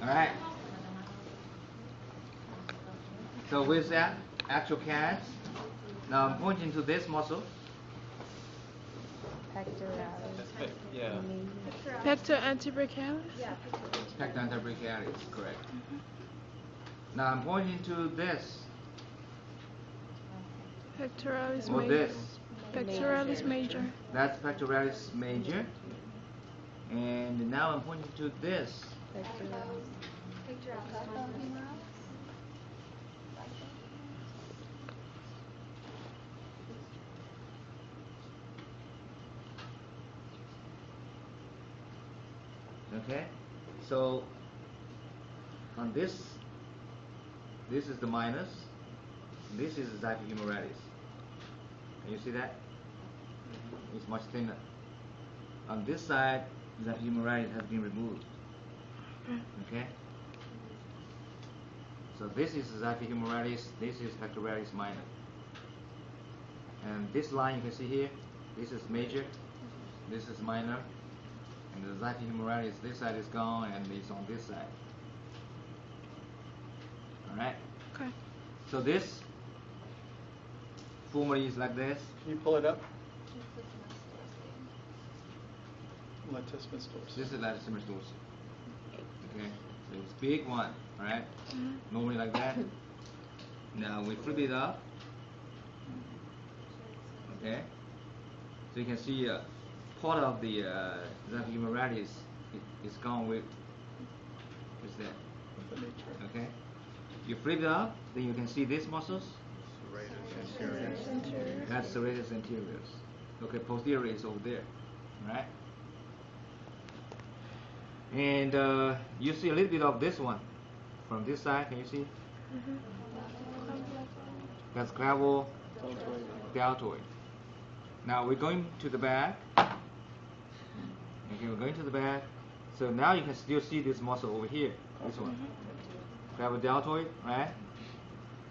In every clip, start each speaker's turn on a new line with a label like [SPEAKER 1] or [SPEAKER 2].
[SPEAKER 1] Alright. So with that, actual cats. Now I'm pointing to this muscle.
[SPEAKER 2] Pectoralis. Yeah.
[SPEAKER 3] Pector antebrachialis?
[SPEAKER 1] Pector antebrachialis, correct. Now I'm pointing to this.
[SPEAKER 3] Pectoralis
[SPEAKER 1] Or
[SPEAKER 3] major.
[SPEAKER 1] this.
[SPEAKER 3] Pectoralis major.
[SPEAKER 1] That's pectoralis major. And now I'm pointing to this. Okay, so on this is the minus, this is the xiphoid humerus. Can you see that? It's much thinner. On this side, the humerus has been removed. Okay, so this is xiphoid humerus, this is pectoralis minor. And this line you can see here, this is major, this is minor. And the xiphoid humerus, this side is gone and it's on this side. Alright?
[SPEAKER 3] Okay.
[SPEAKER 1] So this formally is like this.
[SPEAKER 2] Can you pull it up? Latissimus dorsi.
[SPEAKER 1] This is latissimus dorsi. Okay? So it's big one, alright? Normally like that. Now we flip it up. Okay? So you can see part of the xiphoid humerus is gone with that.
[SPEAKER 2] With the nature.
[SPEAKER 1] Okay? You flip it up, then you can see these muscles. That's serratus anteriors. Okay, posterior is over there. Right? And you see a little bit of this one from this side. Can you see? That's clavicle deltoid. Now we're going to the back. Okay, we're going to the back. So now you can still see this muscle over here. This one. Clavicle deltoid, right?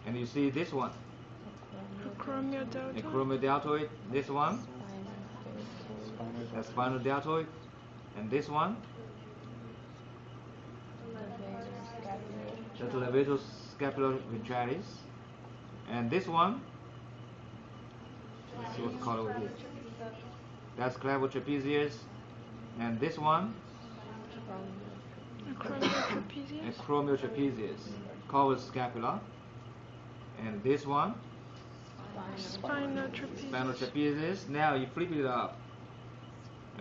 [SPEAKER 1] And you see this one. Acromial deltoid. This one. That's spinal deltoid. And this one. That's levator scapular ventralis. And this one. Let's see what's called over here. That's clavicle trapezius. And this one. Acromial trapezius. Covers scapula. And this one.
[SPEAKER 3] Spinal trapezius.
[SPEAKER 1] Spinal trapezius. Now you flip it up.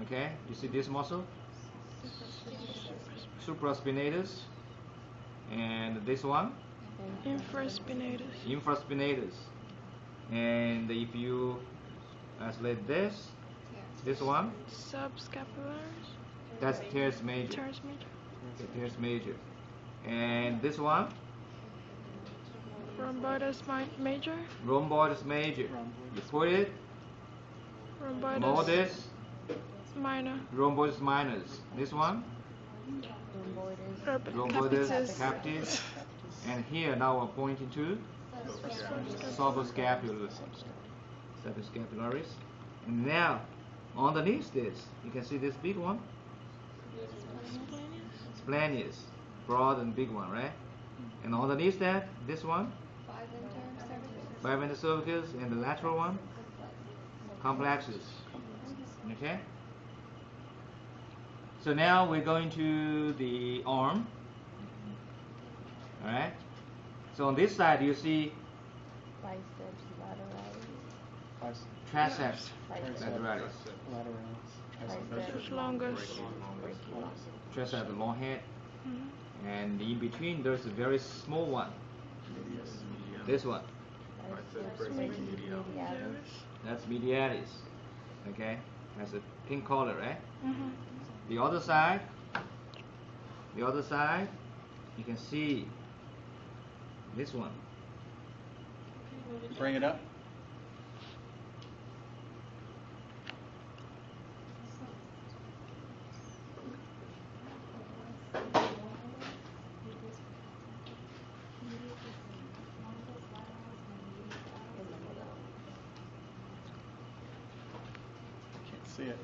[SPEAKER 1] Okay, you see this muscle? Supraspinatus. And this one?
[SPEAKER 3] Infraspinatus.
[SPEAKER 1] Infraspinatus. And if you isolate this one?
[SPEAKER 3] Subscapularis.
[SPEAKER 1] That's teres major.
[SPEAKER 3] Teres major.
[SPEAKER 1] Teres major. And this one?
[SPEAKER 3] Rhomboides major.
[SPEAKER 1] Rhomboides major. You put it. Rhomboides
[SPEAKER 3] minor.
[SPEAKER 1] Rhomboides minors. This one? Rhomboides capitis. And here now we're pointing to subscapularis. Subscapularis. And now underneath this, you can see this big one. Splenius. Broad and big one, right? And underneath that, this one. Bivenous cervicus. And the lateral one. Complexus. Okay? So now we're going to the arm. Alright? So on this side you see triceps lateralis.
[SPEAKER 3] Triceps longus.
[SPEAKER 1] Triceps, the long head. And in between there's a very small one. This one. That's medialis. Okay? Has a pink color, right? The other side, you can see this one.
[SPEAKER 2] Bring it up. Can't see it.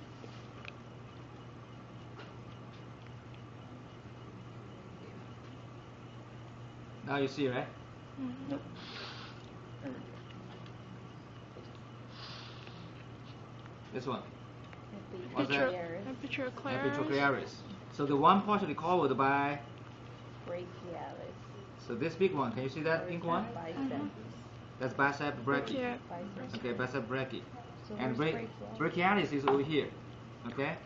[SPEAKER 1] Now you see, right?
[SPEAKER 2] Nope. There we go.
[SPEAKER 1] This one. What's
[SPEAKER 3] Picture,
[SPEAKER 1] that?
[SPEAKER 3] a picture of Claire.
[SPEAKER 1] Epitroclearis. So the one partially covered by.
[SPEAKER 4] Brachialis.
[SPEAKER 1] So this big one, can you see that pink one?
[SPEAKER 4] Bicep.
[SPEAKER 1] That's bicep brachii.
[SPEAKER 3] Yeah.
[SPEAKER 4] Bicep.
[SPEAKER 1] Okay, bicep brachii.
[SPEAKER 4] So
[SPEAKER 1] And
[SPEAKER 4] where's
[SPEAKER 1] brachialis is over here. Okay?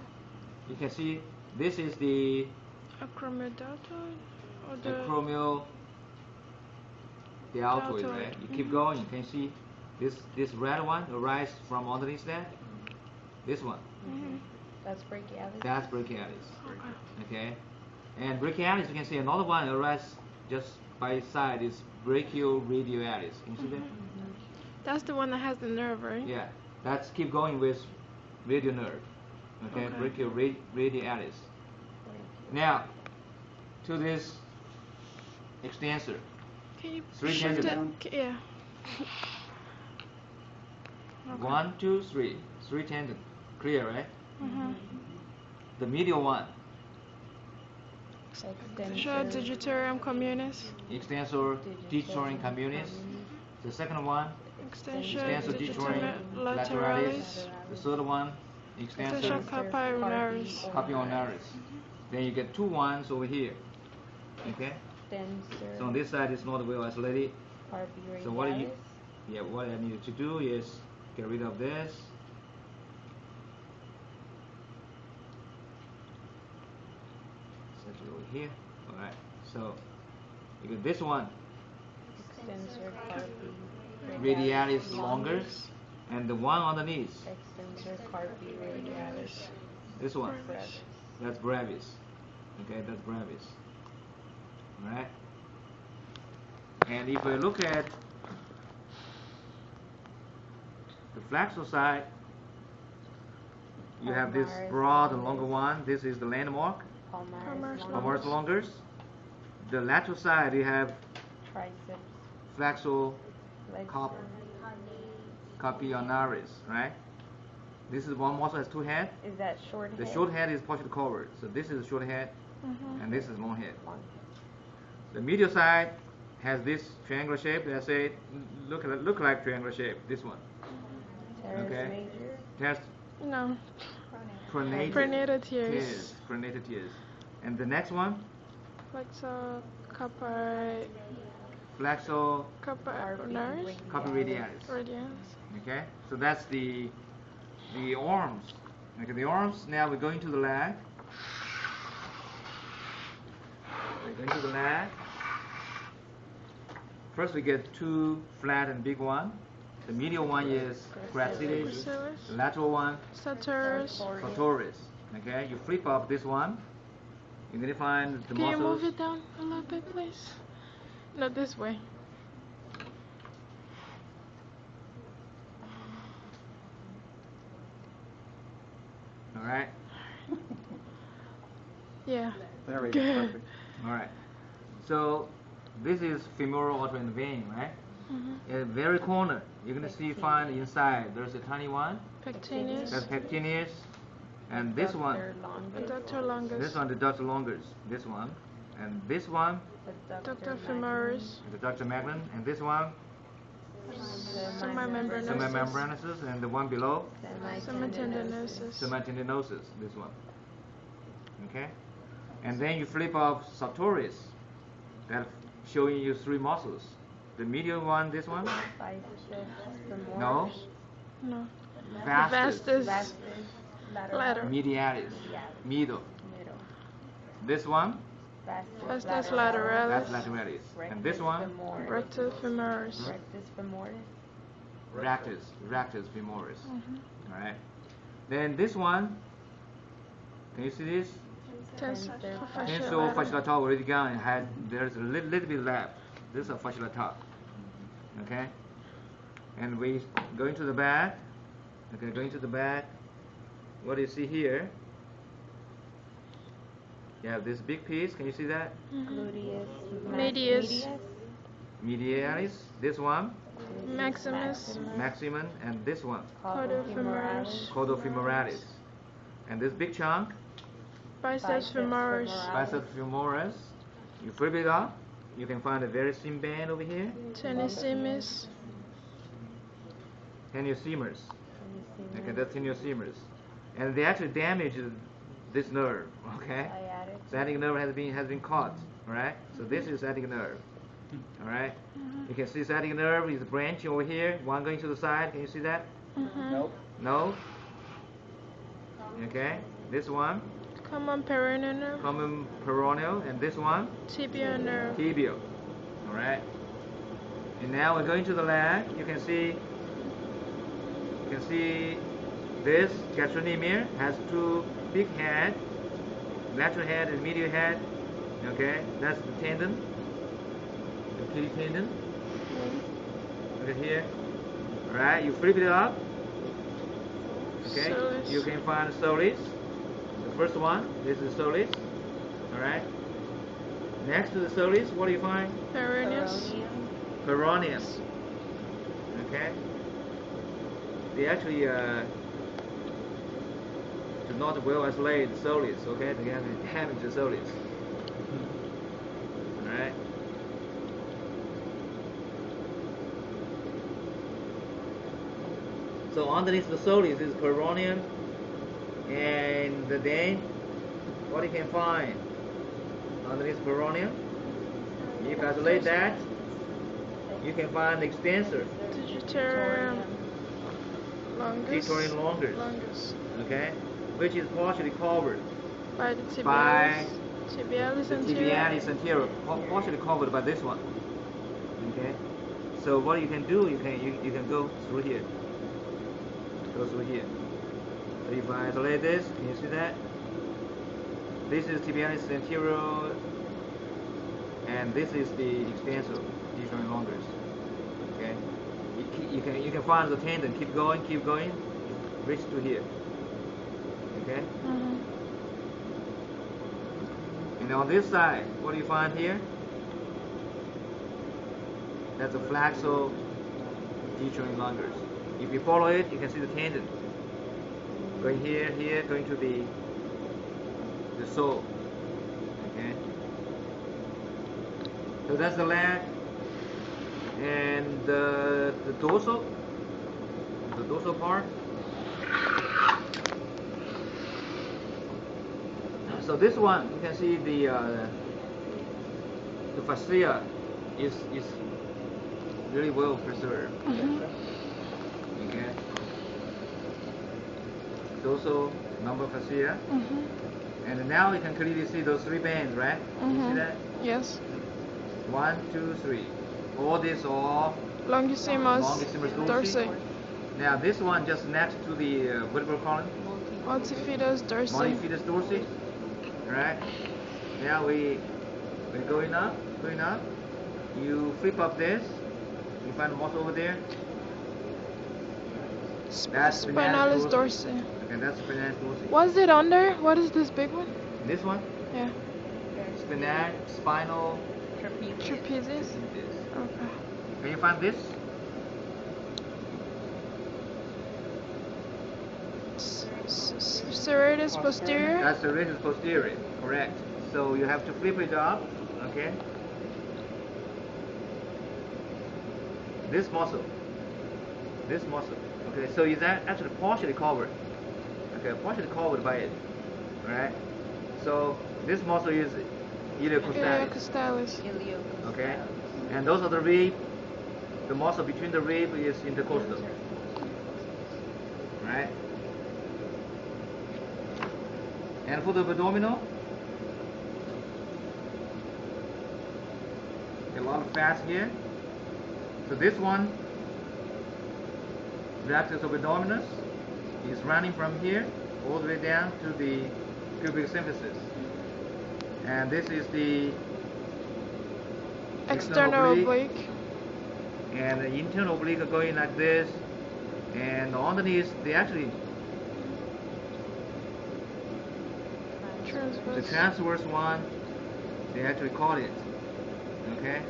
[SPEAKER 1] You can see this is the
[SPEAKER 3] Acromegaly or the
[SPEAKER 1] acromial deltoid,
[SPEAKER 3] deltoid.
[SPEAKER 1] right? You keep going, you can see this red one arises from underneath that. This one.
[SPEAKER 4] That's brachialis.
[SPEAKER 1] That's brachialis.
[SPEAKER 3] Okay.
[SPEAKER 1] Okay? And brachialis, you can see another one arises just by its side is brachioradialis. Can you see that?
[SPEAKER 3] That's the one that has the nerve, right?
[SPEAKER 1] Yeah. That's keep going with radial nerve. Okay?
[SPEAKER 3] Okay.
[SPEAKER 1] Brachioradialis. Now, to this extensor.
[SPEAKER 3] Can you
[SPEAKER 1] Three
[SPEAKER 3] shift
[SPEAKER 1] tendons.
[SPEAKER 3] it? Yeah. Okay.
[SPEAKER 1] 1, 2, 3. 3 tendons. Clear, right? The medial one.
[SPEAKER 3] Show digitorum communis.
[SPEAKER 1] Extensor digitorum communis. The second one.
[SPEAKER 3] Extensor
[SPEAKER 1] Extensor
[SPEAKER 3] digitorum
[SPEAKER 1] digitorum lateralis.
[SPEAKER 3] lateralis.
[SPEAKER 1] The third one.
[SPEAKER 3] Extensor
[SPEAKER 1] Extensor
[SPEAKER 3] carpi ulnaris.
[SPEAKER 1] carpionaris. Then you get 2 ones over here. Okay? So on this side it's not well isolated. So what do you? Yeah, what I need to do is get rid of this. Set it over here. All right. So you get this one.
[SPEAKER 4] Extensor carpi
[SPEAKER 1] Radialis longus, and the one underneath.
[SPEAKER 4] Extensor carpi radialis.
[SPEAKER 1] This one.
[SPEAKER 4] Brevis.
[SPEAKER 1] That's brevis. Okay, that's brevis. All right. And if we look at the flexor side, you have this
[SPEAKER 4] Palmaris
[SPEAKER 1] broad and
[SPEAKER 4] longus.
[SPEAKER 1] longer one. This is the landmark.
[SPEAKER 4] Palmaris
[SPEAKER 1] Palmaris
[SPEAKER 4] longus.
[SPEAKER 1] longus. The lateral side, you have
[SPEAKER 4] Triceps.
[SPEAKER 1] flexor
[SPEAKER 4] Flexor.
[SPEAKER 1] carpionaris, right? This is one muscle has 2 heads.
[SPEAKER 4] Is that short
[SPEAKER 1] The
[SPEAKER 4] head?
[SPEAKER 1] short head is partially covered. So this is the short head,
[SPEAKER 3] Mhm.
[SPEAKER 1] and this is long head.
[SPEAKER 4] Long.
[SPEAKER 1] The medial side has this triangular shape. That I say look like triangular shape. This one.
[SPEAKER 4] Teres
[SPEAKER 1] Okay.
[SPEAKER 4] major.
[SPEAKER 1] Test
[SPEAKER 3] No.
[SPEAKER 1] pronated
[SPEAKER 3] Pronated tears.
[SPEAKER 1] Pronated tears. And the next one,
[SPEAKER 3] Flexor carpi
[SPEAKER 1] flexor
[SPEAKER 3] ulnaris.
[SPEAKER 1] carpiradialis.
[SPEAKER 3] Radians.
[SPEAKER 1] Okay. So that's the arms. Okay. The arms. Now we're going to the leg. We're going to the leg. First we get 2 flat and big one. The medial one is gracilis.
[SPEAKER 3] Gracilis.
[SPEAKER 1] The lateral one,
[SPEAKER 3] Sartorius.
[SPEAKER 1] sartorius. Okay, you flip up this one. You're gonna find the
[SPEAKER 3] Can you
[SPEAKER 1] muscles.
[SPEAKER 3] move it down a little bit, please? No, this way.
[SPEAKER 1] All right.
[SPEAKER 3] Yeah.
[SPEAKER 2] There we go.
[SPEAKER 3] Good.
[SPEAKER 2] Perfect.
[SPEAKER 1] All right. So this is femoral artery vein, right? At the very corner, you're gonna find inside. There's a tiny one.
[SPEAKER 3] Pectineus.
[SPEAKER 1] That's pectineus, and this one.
[SPEAKER 3] Adductor longus.
[SPEAKER 1] This one, the ductus longus. This one, and this one,
[SPEAKER 3] Adductor femoris.
[SPEAKER 1] the ductus magnum, and this one,
[SPEAKER 3] Semimembranosus.
[SPEAKER 1] semimembranosus, and the one below,
[SPEAKER 3] Semitendinosus.
[SPEAKER 1] semitendinosus. This one. Okay, and then you flip up sartorius. That's showing you 3 muscles. The medial one, this one. No.
[SPEAKER 3] No.
[SPEAKER 1] Vastus.
[SPEAKER 3] Vastus. Lateral.
[SPEAKER 1] Medialis. Middle. This one.
[SPEAKER 3] Vastus lateralis.
[SPEAKER 1] That's lateralis. And this one.
[SPEAKER 3] Rectus femoris.
[SPEAKER 4] Rectus femoris.
[SPEAKER 1] Rectus femoris. All right. Then this one. Can you see this?
[SPEAKER 3] Tensor
[SPEAKER 1] Tensor
[SPEAKER 3] fasciolatum.
[SPEAKER 1] fasciolatum already gone. There's a little bit left. This is a fasciolatum. Okay. And we going to the back. Okay, going to the back. What do you see here? You have this big piece. Can you see that?
[SPEAKER 4] Gluteus.
[SPEAKER 3] Medius.
[SPEAKER 1] Medialis. This one.
[SPEAKER 3] Maximus.
[SPEAKER 1] Maximum. And this one.
[SPEAKER 3] Caudofemoralis.
[SPEAKER 1] Caudofemoralis. And this big chunk.
[SPEAKER 3] Biceps femoris.
[SPEAKER 1] Biceps femoris. You flip it up. you can find a very thin band over here.
[SPEAKER 3] Tennissimus.
[SPEAKER 1] Teniosemers. Okay, that's teniosemers. And they actually damage this nerve, okay?
[SPEAKER 4] Sciatic.
[SPEAKER 1] Sciatic nerve has been caught, alright? So this is sciatic nerve, alright? You can see sciatic nerve is a branch over here, one going to the side. Can you see that?
[SPEAKER 2] Nope.
[SPEAKER 1] No? Okay, this one,
[SPEAKER 3] Common peroneal nerve.
[SPEAKER 1] common peroneal, and this one,
[SPEAKER 3] Tibial nerve.
[SPEAKER 1] tibial, alright? And now we're going to the leg. You can see this gastrocnemius has two big head, lateral head and medial head. Okay, that's the tendon, the Achilles tendon. Look at here. Alright, you flip it up. Okay,
[SPEAKER 3] Soleus.
[SPEAKER 1] you can find soleus. The first one, this is soleus. Alright. Next to the soleus, what do you find?
[SPEAKER 3] Peroneus.
[SPEAKER 1] Peroneus. Okay. They actually do not well isolate the soleus. Okay, they have damage the soleus. Alright. So underneath the soleus is peroneum, and then what you can find underneath peroneum, if you isolate that, you can find the extensor,
[SPEAKER 3] Digitorum longus.
[SPEAKER 1] Digitorum longus, okay, which is partially covered
[SPEAKER 3] By the tibialis.
[SPEAKER 1] by
[SPEAKER 3] Tibialis
[SPEAKER 1] the
[SPEAKER 3] anterior.
[SPEAKER 1] tibialis anterior, partially covered by this one. Okay, so what you can do, you can go through here. Go through here. So if I isolate this, can you see that? This is tibialis anterior, and this is the extensor, digitorum longus. Okay, you can find the tendon. Keep going, reach to here. Okay, and on this side, what do you find here? That's a flexor digitorum longus. If you follow it, you can see the tendon going here, going to the sole. Okay. So that's the leg, and the dorsal part. So this one, you can see the fascia is really well preserved. Okay. Dorsal lumbar fascia. And now you can clearly see those three bands, right? You see that?
[SPEAKER 3] Yes.
[SPEAKER 1] 1, 2, 3. All this all
[SPEAKER 3] Longissimus
[SPEAKER 1] longissimus
[SPEAKER 3] dorsi.
[SPEAKER 1] dorsi. Now this one just next to the vertebral column,
[SPEAKER 3] Multifidus dorsi.
[SPEAKER 1] multifidus dorsi. Right? Now we're going up. You flip up this. You find the muscle over there. That's
[SPEAKER 3] Spinalis dorsi.
[SPEAKER 1] Okay, that's spinalis dorsi.
[SPEAKER 3] What's it under? What is this big one?
[SPEAKER 1] This one,
[SPEAKER 3] Yeah.
[SPEAKER 1] spinal
[SPEAKER 3] Trapezius.
[SPEAKER 1] this.
[SPEAKER 3] Okay.
[SPEAKER 1] Can you find this?
[SPEAKER 3] Serratus posterior.
[SPEAKER 1] That's the serratus posterior, correct. So you have to flip it up, okay? This muscle, okay, so is that actually partially covered, okay, partially covered by it, right? So this muscle is iliocostalis,
[SPEAKER 3] Iliocostalis.
[SPEAKER 1] okay? And those are the rib, the muscle between the rib is intercostal, right? And for the abdominal, a lot of fat here. So this one, rectus abdominis, is running from here all the way down to the pubic symphysis. And this is the
[SPEAKER 3] External oblique.
[SPEAKER 1] and the internal oblique are going like this, and underneath they actually the
[SPEAKER 3] Transverse.
[SPEAKER 1] transverse one, they actually call it, okay?